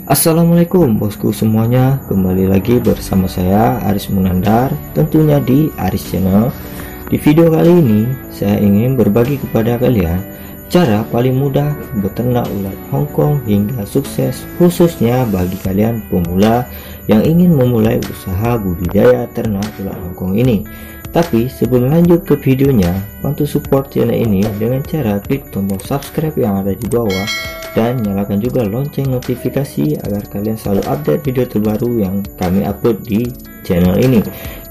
Assalamualaikum bosku semuanya, kembali lagi bersama saya Aris Munandar, tentunya di Aris Channel. Di video kali ini saya ingin berbagi kepada kalian cara paling mudah beternak ulat Hongkong hingga sukses, khususnya bagi kalian pemula yang ingin memulai usaha budidaya ternak ulat Hongkong ini. Tapi sebelum lanjut ke videonya, bantu support channel ini dengan cara klik tombol subscribe yang ada di bawah dan nyalakan juga lonceng notifikasi agar kalian selalu update video terbaru yang kami upload di channel ini.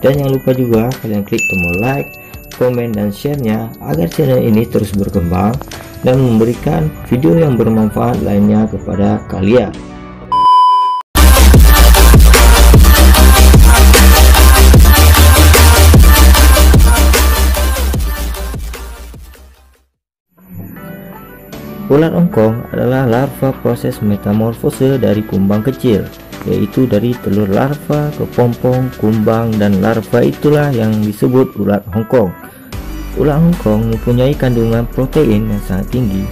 Dan jangan lupa juga kalian klik tombol like, komen, dan share-nya agar channel ini terus berkembang dan memberikan video yang bermanfaat lainnya kepada kalian. Ulat Hongkong adalah larva proses metamorfose dari kumbang kecil, yaitu dari telur larva, kepompong, kumbang, dan larva itulah yang disebut ulat Hongkong. Ulat Hongkong mempunyai kandungan protein yang sangat tinggi.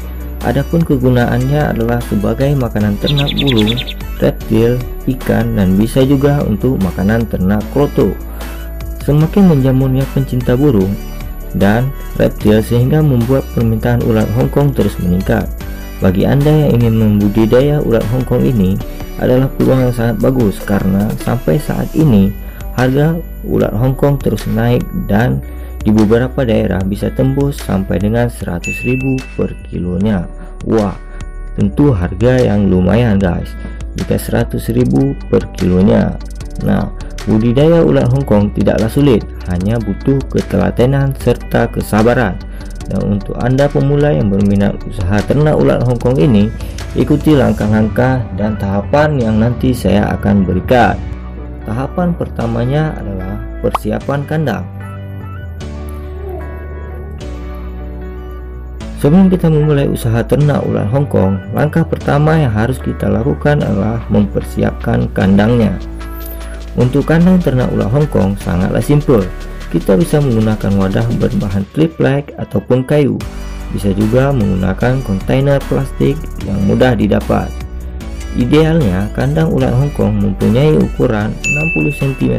Adapun kegunaannya adalah sebagai makanan ternak burung, reptil, ikan, dan bisa juga untuk makanan ternak kroto. Semakin menjamurnya pencinta burung dan reptil sehingga membuat permintaan ulat Hongkong terus meningkat. Bagi Anda yang ingin membudidaya ulat Hongkong ini adalah peluang yang sangat bagus karena sampai saat ini harga ulat Hongkong terus naik dan di beberapa daerah bisa tembus sampai dengan 100.000 per kilonya. Wah, tentu harga yang lumayan guys jika 100.000 per kilonya. Nah, budidaya ulat Hongkong tidaklah sulit, hanya butuh ketelatenan serta kesabaran. Dan untuk Anda pemula yang berminat usaha ternak ulat Hongkong ini, ikuti langkah-langkah dan tahapan yang nanti saya akan berikan. Tahapan pertamanya adalah persiapan kandang. Sebelum kita memulai usaha ternak ulat Hongkong, langkah pertama yang harus kita lakukan adalah mempersiapkan kandangnya. Untuk kandang ternak ulat Hongkong sangatlah simpel. Kita bisa menggunakan wadah berbahan triplek ataupun kayu. Bisa juga menggunakan kontainer plastik yang mudah didapat. Idealnya kandang ulat Hongkong mempunyai ukuran 60 cm,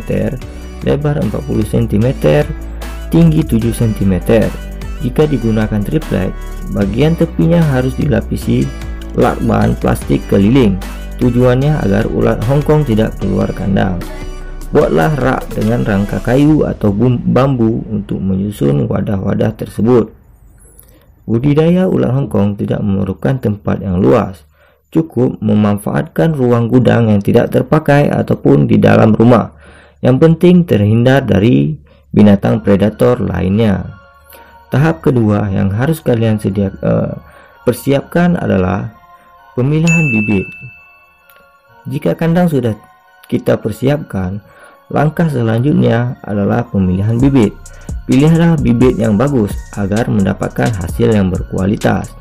lebar 40 cm, tinggi 7 cm. Jika digunakan triplek, bagian tepinya harus dilapisi lakban plastik keliling. Tujuannya agar ulat Hongkong tidak keluar kandang. Buatlah rak dengan rangka kayu atau bambu untuk menyusun wadah-wadah tersebut. Budidaya ulat Hongkong tidak memerlukan tempat yang luas. Cukup memanfaatkan ruang gudang yang tidak terpakai ataupun di dalam rumah. Yang penting terhindar dari binatang predator lainnya. Tahap kedua yang harus kalian persiapkan adalah pemilihan bibit. Jika kandang sudah kita persiapkan, langkah selanjutnya adalah pemilihan bibit. Pilihlah bibit yang bagus agar mendapatkan hasil yang berkualitas.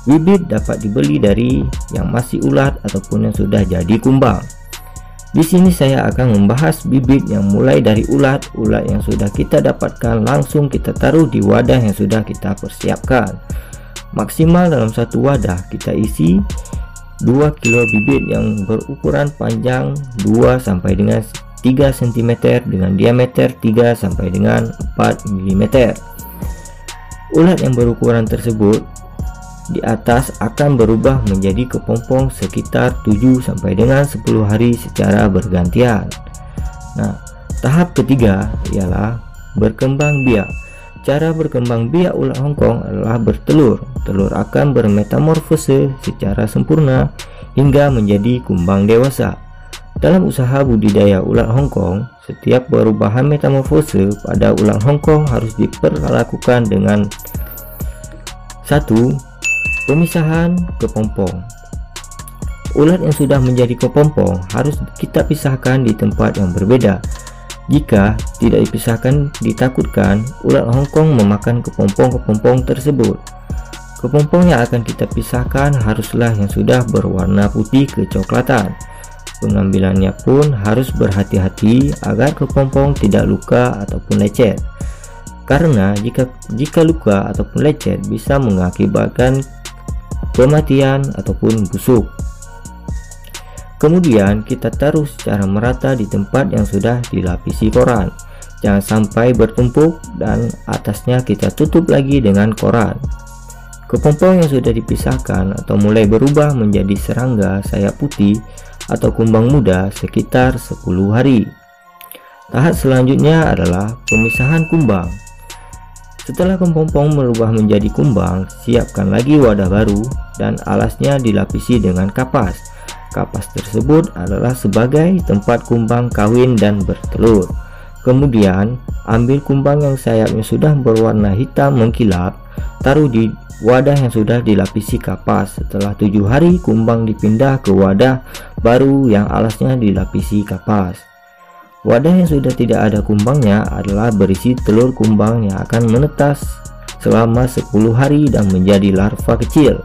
Bibit dapat dibeli dari yang masih ulat ataupun yang sudah jadi kumbang. Di sini saya akan membahas bibit yang mulai dari ulat yang sudah kita dapatkan langsung kita taruh di wadah yang sudah kita persiapkan. Maksimal dalam satu wadah kita isi 2 kilo bibit yang berukuran panjang 2 sampai dengan 3 cm dengan diameter 3 sampai dengan 4 mm. Ulat yang berukuran tersebut di atas akan berubah menjadi kepompong sekitar 7 sampai dengan 10 hari secara bergantian. Nah, tahap ketiga ialah berkembang biak. Cara berkembang biak ulat Hongkong adalah bertelur. Telur akan bermetamorfose secara sempurna hingga menjadi kumbang dewasa. Dalam usaha budidaya ulat Hongkong, setiap perubahan metamorfose pada ulat Hongkong harus diperlakukan dengan 1. Pemisahan kepompong. Ulat yang sudah menjadi kepompong harus kita pisahkan di tempat yang berbeda. Jika tidak dipisahkan, ditakutkan ulat Hongkong memakan kepompong-kepompong tersebut. Kepompong yang akan kita pisahkan haruslah yang sudah berwarna putih kecoklatan. Pengambilannya pun harus berhati-hati agar kepompong tidak luka ataupun lecet. Karena jika luka ataupun lecet bisa mengakibatkan kematian ataupun busuk. Kemudian kita taruh secara merata di tempat yang sudah dilapisi koran. Jangan sampai bertumpuk, dan atasnya kita tutup lagi dengan koran. Kepompong yang sudah dipisahkan atau mulai berubah menjadi serangga sayap putih atau kumbang muda sekitar 10 hari. Tahap selanjutnya adalah pemisahan kumbang. Setelah kepompong berubah menjadi kumbang, siapkan lagi wadah baru dan alasnya dilapisi dengan kapas. Kapas tersebut adalah sebagai tempat kumbang kawin dan bertelur. Kemudian, ambil kumbang yang sayapnya sudah berwarna hitam mengkilap, taruh di wadah yang sudah dilapisi kapas. Setelah 7 hari, kumbang dipindah ke wadah baru yang alasnya dilapisi kapas. Wadah yang sudah tidak ada kumbangnya adalah berisi telur kumbang yang akan menetas selama 10 hari dan menjadi larva kecil.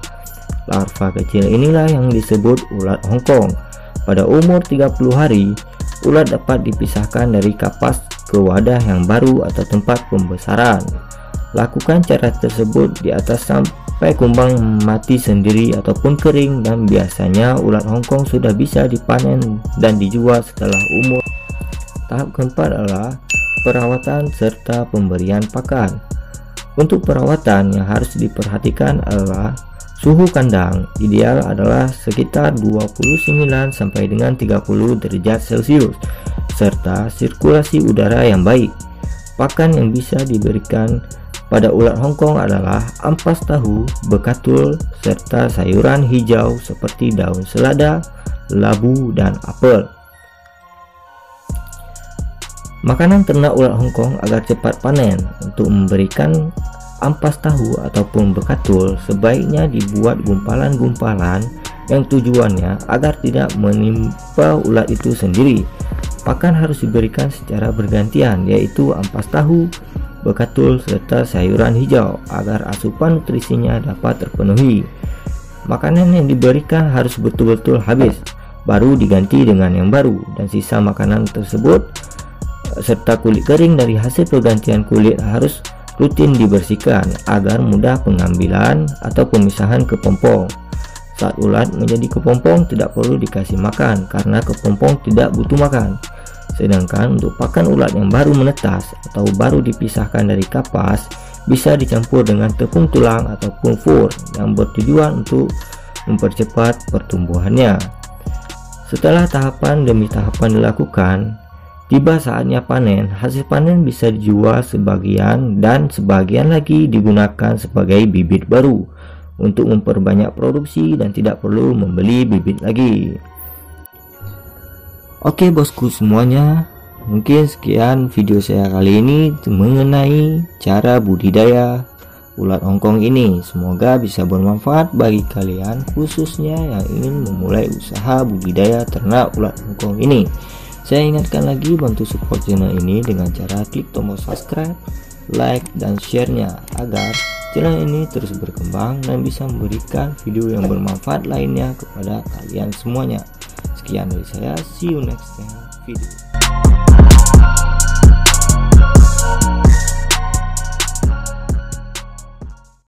Larva kecil inilah yang disebut ulat Hongkong. Pada umur 30 hari, ulat dapat dipisahkan dari kapas ke wadah yang baru atau tempat pembesaran. Lakukan cara tersebut di atas sampai kumbang mati sendiri ataupun kering, dan biasanya ulat Hongkong sudah bisa dipanen dan dijual setelah umur. Tahap keempat adalah perawatan serta pemberian pakan. Untuk perawatan yang harus diperhatikan adalah suhu kandang. Ideal adalah sekitar 29 sampai dengan 30 derajat Celcius serta sirkulasi udara yang baik. Pakan yang bisa diberikan pada ulat Hongkong adalah ampas tahu, bekatul, serta sayuran hijau seperti daun selada, labu, dan apel. Makanan ternak ulat Hongkong agar cepat panen. Untuk memberikan ampas tahu ataupun bekatul, sebaiknya dibuat gumpalan-gumpalan yang tujuannya agar tidak menimpa ulat itu sendiri. Pakan harus diberikan secara bergantian, yaitu ampas tahu, bekatul, serta sayuran hijau agar asupan nutrisinya dapat terpenuhi. Makanan yang diberikan harus betul-betul habis, baru diganti dengan yang baru, dan sisa makanan tersebut serta kulit kering dari hasil pergantian kulit harus rutin dibersihkan agar mudah pengambilan atau pemisahan kepompong. Saat ulat menjadi kepompong tidak perlu dikasih makan karena kepompong tidak butuh makan. Sedangkan untuk pakan ulat yang baru menetas atau baru dipisahkan dari kapas bisa dicampur dengan tepung tulang ataupun fur yang bertujuan untuk mempercepat pertumbuhannya. Setelah tahapan demi tahapan dilakukan, tiba saatnya panen. Hasil panen bisa dijual sebagian dan sebagian lagi digunakan sebagai bibit baru untuk memperbanyak produksi dan tidak perlu membeli bibit lagi. Oke bosku semuanya, mungkin sekian video saya kali ini mengenai cara budidaya ulat Hongkong ini. Semoga bisa bermanfaat bagi kalian, khususnya yang ingin memulai usaha budidaya ternak ulat Hongkong ini. Saya ingatkan lagi, bantu support channel ini dengan cara klik tombol subscribe, like, dan share-nya agar channel ini terus berkembang dan bisa memberikan video yang bermanfaat lainnya kepada kalian semuanya. Sekian dari saya, see you next time video.